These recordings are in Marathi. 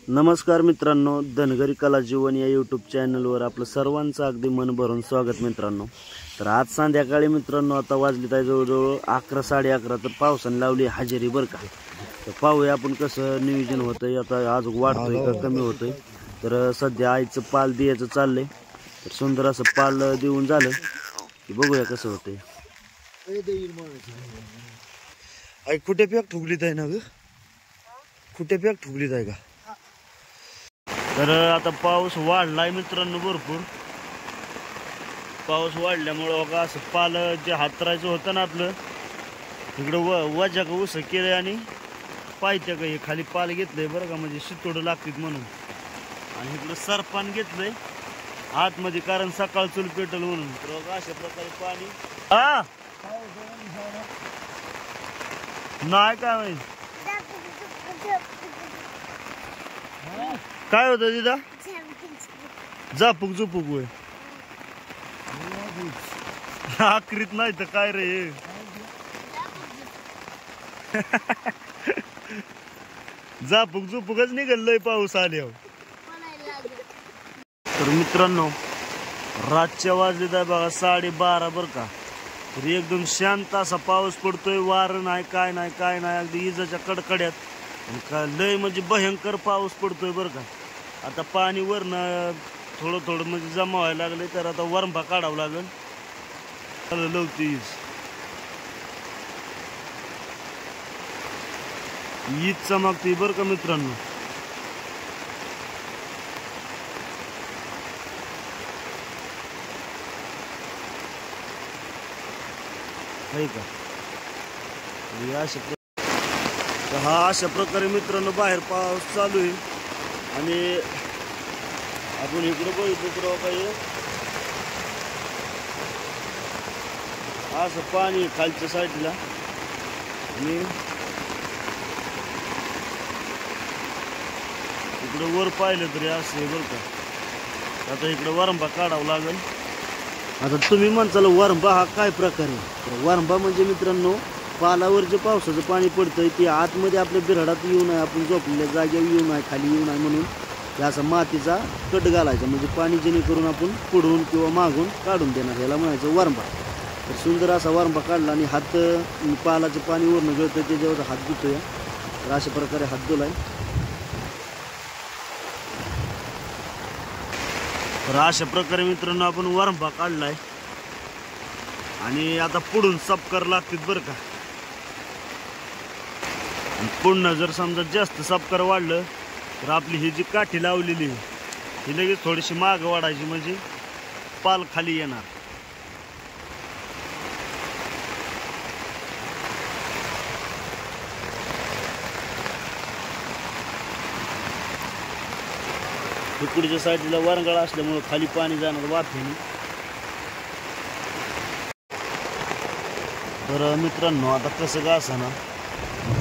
नमस्कार मित्रांनो, धनगरी कला जीवन या यूट्यूब चॅनलवर आपलं सर्वांचं अगदी मन भरून स्वागत मित्रांनो। तर आज संध्याकाळी मित्रांनो आता वाजलीत आहे जवळजवळ 11 11:30 तर पावसाने लावली हजेरी बरं का। तर पाहूया आपण कसं नियोजन होतंय, आता आज वाढतोय का कमी होतोय। तर सध्या आईचं पाल द्यायचं चाललंय, तर सुंदर असं पाल देऊन झालं की बघूया कसं होतंय। आई कुठे पॅक ठुकलीत आहे ना ग, कुठे पॅक ठुकलीत आहे का। तर आता पाऊस वाढलाय मित्रांनो, भरपूर पाऊस वाढल्यामुळं बघा असं पाल जे हातरायचं होतं ना आपलं इकडं वजा का उसं केलंय आणि पायथ्या का हे खाली पाल घेतलंय बरं का, म्हणजे शितोडं लागतात म्हणून। आणि इकडं सरपान घेतलंय आतमध्ये, कारण सकाळ चूल पेटल म्हणून। तर बघा अशा प्रकारे पाणी नाही काय माहिती काय होतं तिथं, झापूक झुपूक होय आखरीत नाही तर काय रे झापूक झुपूकच निघालय पाऊस आल्यावर। तर मित्रांनो रातच्या वाजलेत आहे बघा 12:30 बरं का। तर एकदम शांत असा पाऊस पडतोय, वारं नाही काय नाही काय नाही, अगदी इजाच्या कडकड्यात लय म्हणजे भयंकर पाऊस पडतोय बरं का। आता पाणी वरनं थोडं थोडं म्हणजे जमा व्हायला लागले, तर आता वरंबा काढावं लागेल लवती ईद चमकते बरं का मित्रांनो। आहे का हा अशा प्रकारे मित्रांनो बाहेर पाऊस चालू आहे। आणि आपण इकडे बघितलं तर काही असं पाणी खालच्या साईडला, आणि इकडं वर पाहिलं तरी असं आहे बरं का। आता इकडं वरंबा काढावं लागेल। आता तुम्ही म्हणताल वरंबा हा काय प्रकार आहे, तर वरंबा म्हणजे मित्रांनो पालावर जे पावसाचं पाणी पडतंय ते आतमध्ये आपल्या बिराडात येऊ नये, आपण झोपलेल्या जागेवर येऊ नये, खाली येऊ नये म्हणून असा मातीचा कट घालायचा, म्हणजे पाणी जेणेकरून आपण पुढून किंवा मागून काढून देणार, याला म्हणायचं वरंबा। तर सुंदर असा वरंबा काढला आणि हात पालाचं पाणी वरनं गळतंय त्याच्यावर हात धुतोय। तर अशा प्रकारे हात धुलाय। तर अशा प्रकारे मित्रांनो आपण वरंबा काढलाय आणि आता पुढून सपकर लागतात बरं का। पुन्हा जर समजा जास्त सपकर वाढलं तर आपली ही जी काठी लावलेली ही लगेच थोडीशी माग वाढायची, म्हणजे पाल खाली येणार। इकडच्या साईडला वरंगळ असल्यामुळे खाली पाणी जाणार वाफेने। तर मित्रांनो आता कसं का असं ना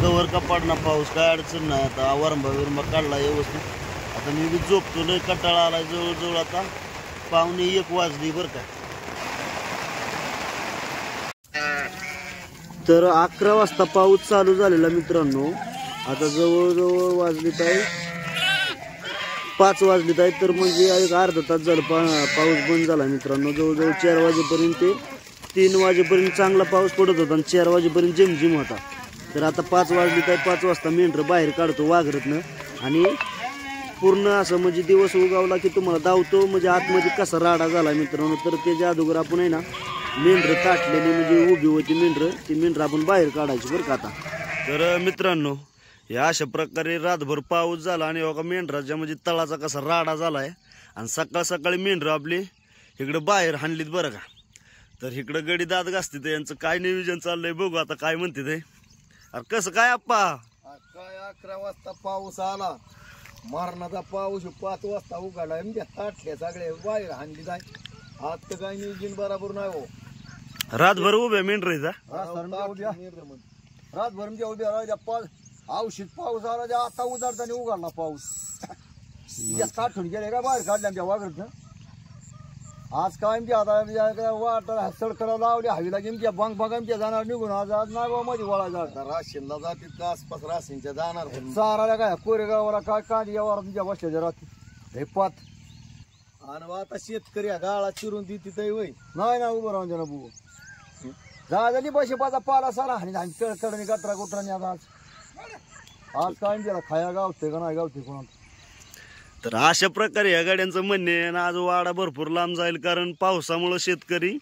कवर का पडणार पाऊस, काय अडचण नाही। आता वरंबा विरंबा काढला व्यवस्थित, आता मी बी झोपतो, लय कंटाळा आलाय। जवळजवळ आता 1:45 वाजली बरं का। तर 11 वाजता पाऊस चालू झालेला मित्रांनो, आता जवळजवळ वाजलीत आहे 5 वाजलीत आहे। तर म्हणजे एक अर्धा तास झालं पाऊस बंद झाला मित्रांनो। जवळजवळ 4 वाजेपर्यंत ते 3 वाजेपर्यंत चांगला पाऊस पडत होता आणि 4 वाजेपर्यंत झिमझिम होता। तर आता 5 वाजलीत आहे, 5 वाजता मेंढरं बाहेर काढतो वाघरतनं, आणि पूर्ण असं म्हणजे दिवस उगावला की तुम्हाला धावतो, म्हणजे आतमध्ये कसा राडा झाला मित्रांनो। तर त्याच्या अगोदर आपण आहे ना मेंढरं काटलेली म्हणजे उभी होती मेंढरं, ती मेंढरं आपण बाहेर काढायची बरं का आता। तर मित्रांनो या अशा प्रकारे रातभर पाऊस झाला आणि बघा मेंढराच्या म्हणजे तळाचा कसा राडा झालाय, आणि सकाळ सकाळी मेंढरं आपली इकडं बाहेर हाणलीत बरं का। तर इकडं गडी दात घासते, यांचं काय नियोजन चाललंय बघू आता काय म्हणते ते। अरे कसं काय आप्पा, काय 11 वाजता पाऊस आला, मरणाचा पाऊस 5 वाजता उघडला, म्हणजे ताटल्या सगळे बाहेर हाणली जाय। आज तर काय नियोजन बरोबर नाही हो, रातभर उभ्या मेंढरायचा रातभर उभ्या औषध पाऊस आला, आता उजाडताना उघडला पाऊस। ताटून गेले काय बाहेर काढल्या आमच्या वाघरत, आज काय आमची आता वाट सडकडा लावली हवीला गेमच्या बंग बंग आमच्या जाणार निघून आज आज नागावामध्ये वळा जाणार राशीनला जातील का आसपास राशीनच्या जाणार चाराला काय कोरेगावाला काय कांदी यावर तुमच्या बसल्याच्या राहतील हे पात आणि आता शेतकरी गाळा चिरून ती तिथे वय नाही ना उभं राहून ना बुवा झाली पैसे पाचा पाला सारा आणि कडकडणी कटरा कुटराने आता आज काय गेला खाया गावते का नाही गावते कोणा तर अशा प्रकारे या गाड्यांचं म्हणणे आणि आज वाडा भरपूर लांब जाईल कारण पावसामुळे शेतकरी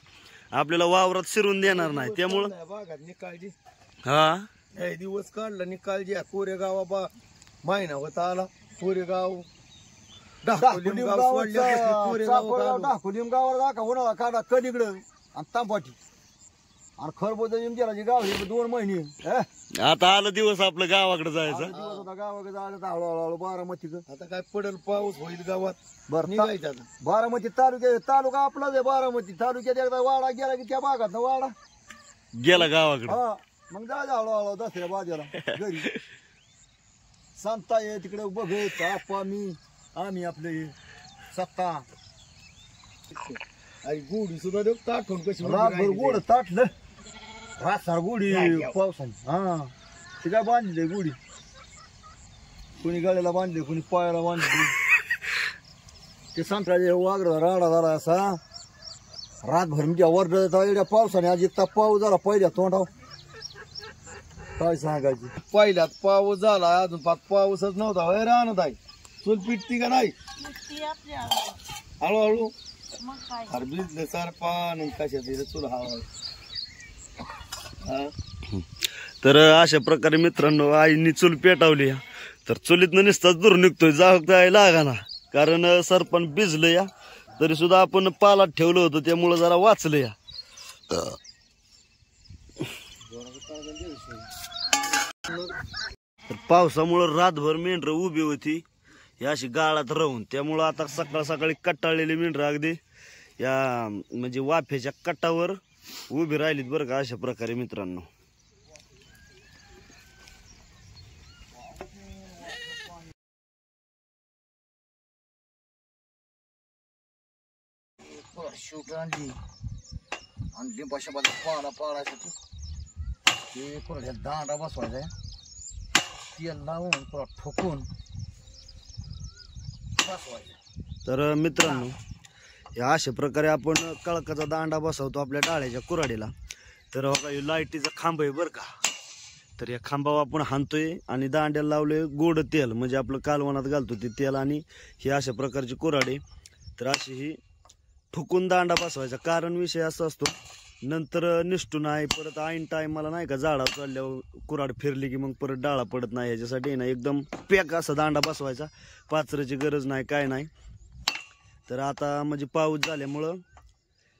आपल्याला वावरात शिरून देणार नाही त्यामुळं बागात निकालजी हा हे दिवस काढला निकालजी कोरेगाव बा महिना होता आला कोरेगाव दाखोलीम गावाला दाखा उन्हाळा काढा कधीकडं आणि तांबाटी आणि खरबूज जी गाव हे 2 महिने आता आलं दिवस आपलं गावाकडे जायचं दिवस होता गावाकडे जायला तर हळूहळू बारामतीचं आता काय पडेल पाऊस होईल गावात बरं निघायचं आता बारामती तालुका आपलाच आहे बारामती तालुक्यात एकदा वाडा गेला की त्या भागात ना वाडा गेला गावाकडे हा मग जायचं हळूहळू दसऱ्या बाजाला घरी सांगता ये तिकडे बघत आपा मी आम्ही आपले सत्ता अरे गोडी सुद्धा देऊ ताटून कशी रातभर गोड ताटलं रासार गोडी पावसाने हा ते काय बांधले गोडी कोणी गाड्याला बांधले कोणी पायाला बांधले ते संत्र्याचे वागड राडा झाला असा रातभर म्हणजे वरड एवढ्या पावसाने आज इतका पाऊस झाला पहिल्या तोंडाव काय सांगायची पहिल्यात पाऊस झाला अजून पाऊसच नव्हता होय राहणार आहे चूल पिटती का नाही हळूहळू अरे भिजलं सार पान कशा चूल हळूहळू तर अशा प्रकारे मित्रांनो आईनी चूल पेटावली तर चुलीतनं नुसताच दूर निघतोय जाय लागा ना कारण सरपण भिजलं या तरी सुद्धा आपण पालात ठेवलं होतं त्यामुळं जरा वाचलं या पावसामुळं रातभर मेंढर उभी होती ही अशी गाळात राहून त्यामुळं आता सकाळ सकाळी कटाळलेली मेंढर अगदी या म्हणजे वाफ्याच्या कटावर उभी राहिलीत बरं का अशा प्रकारे मित्रांनो शूट आणली आणि लिंबाशा पाला पाळायसाठी ते पुढे दांडा बसवायचा तेल लावून पुरा ठोकून बसवायचा तर मित्रांनो या अशा प्रकारे आपण कळकाचा दांडा बसवतो आपल्या डाळ्याच्या कुऱ्हाडीला तर लाईटीचा खांब आहे बरं का तर या खांबावर आपण हाणतोय आणि दांड्याला लावले गोड तेल म्हणजे आपलं कालवणात घालतो ते तेल आणि ही अशा प्रकारची कुऱ्हाडी तर अशी ही ठोकून दांडा बसवायचा कारण विषय असा असतो नंतर निष्ठून आहे परत ऐन टायमाला नाही का झाडा चालल्यावर कुऱ्हाड फिरली की मग परत डाळा पडत नाही याच्यासाठी ना एकदम पॅक असा दांडा बसवायचा पाचराची गरज नाही काय नाही तर आता म्हणजे पाऊस झाल्यामुळं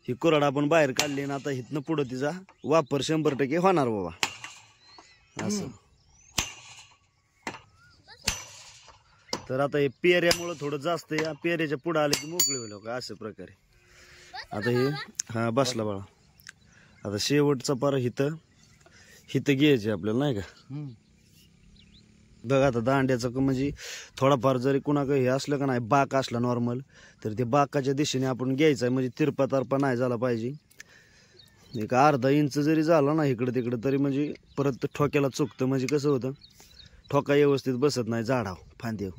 ही कुऱ्हाड आपण बाहेर काढली आणि आता इथनं पुढं तिचा वापर 100% होणार बाबा असं तर आता हे पेऱ्यामुळं थोडं जास्त या पेऱ्याच्या पुढं आले की मोकळे होईल का अशा प्रकारे आता हे हा बसला बाळा आता शेवटचा पारा हिथं घ्यायचे आपल्याला नाही का बघा आता दांड्याचं म्हणजे थोडाफार जरी कुणाकडे हे असलं का नाही बाक असला नॉर्मल तर ते बाकाच्या दिशेने आपण घ्यायचं आहे म्हणजे तिरपा तारपा नाही झाला पाहिजे एक अर्धा इंच जरी झाला ना इकडं तिकडं तरी म्हणजे परत ठोक्याला चुकतं म्हणजे कसं होतं ठोका व्यवस्थित बसत नाही झाडाव फांद्याव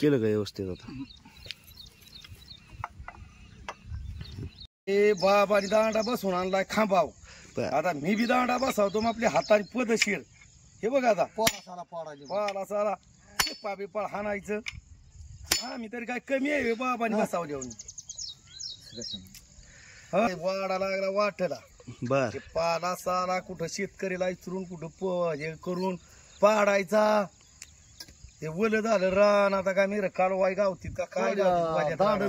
केलं का व्यवस्थित आता बाबारी दांडा बसवून आणलाय खांबाव आता मी बी दांडा बसवतो मग आपल्या हाताने पदशीर हे बघ आता पाला साला पाबी बिपाळ हाणायचं हा मी तरी काय कमी आहे बाबाने बसावले वाडा लागला वाटला बर पाला साला कुठं शेतकरीला इचरून कुठं हे करून पाडायचा ते वल झालं रान आता काय मी काळवाय गावतीत का काय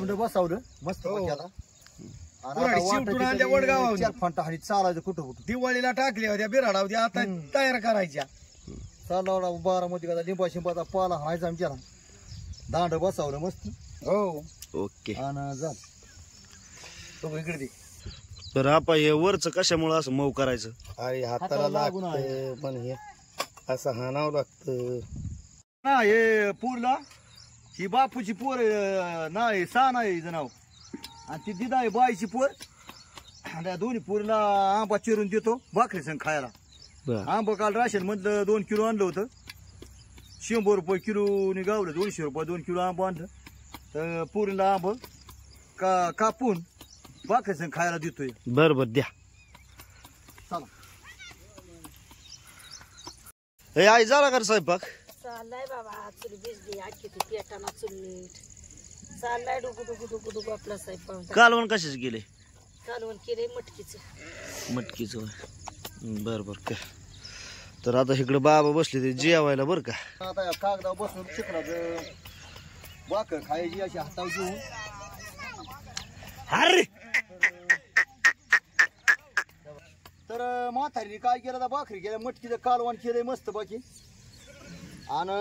बसावलं मस्त चालायचं कुठं कुठं दिवाळीला टाकल्या होत्या बिराडा होत्या आता तयार करायच्या चालवडा बारामती का लिंबा शिंबाचा पाला हायचा आमच्याला दांड बसावलं मस्त हो ओके तो इकडे दे तर आपण हे वरच कशामुळे असं मऊ करायचं अरे हाताला लागतं पण हे असं हाणावं लागतं ना हे पूरला ही बापूची पोर नाही सा नाही हिचं नाव आणि ती दिदा आहे बाईची पोर आणि त्या दोन्ही पोरीला आंबा चिरून देतो भाकरी संग खायला. बर आंबा काल राशन मधलं 2 किलो आणलं होतं 100 रुपये किलो गावलं 200 रुपये 2 किलो आंबा आणलं तर पोरीला आंब कापून भाकरी संग खायला देतोय. बर बर द्या. चला हे आई झाला का रे स्वयंपाक? चाललाय बाबा चुल भिजली आखी ती पेटाना चुल नीट चाललाय डुगू डुगू डुगू डुगू आपला स्वयंपाक कालवण कशाच गेले? कालवण केलंय मटकीचं. मटकीच. बर बर काय तर आता इकडे बाबा बसले ते जेवायला बर का. आता या कागदावर बसून चिखलात भाकर खायची अशी हातावर घेऊन. अरे तर म्हातारीने काय केलं तर भाकरी केल्या मटकीचं कालवण केलंय मस्त बाकी आणि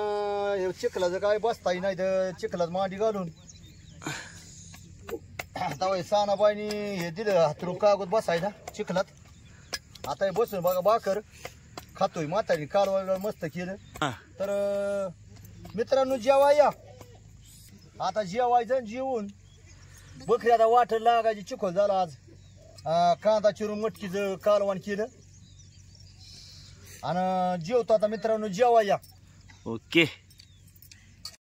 हे चिखलाचं काय बसताही नाही तर चिखलात मांडी घालून आता सानाबाईनी हे दिलं हातरून कागद बसायला चिखलात. आता हे बसून बघा भाकर खातोय म्हातारी कालवण मस्त केलं. हा. तर मित्रांनो जेवाय या आता जेवायचं जेवून बकरी आता वाटण लागायची चिखल झाला आज कांदा चिरून मटकीचं कालवण केलं आणि जेवतो आता मित्रांनो जेवाय या. ओके.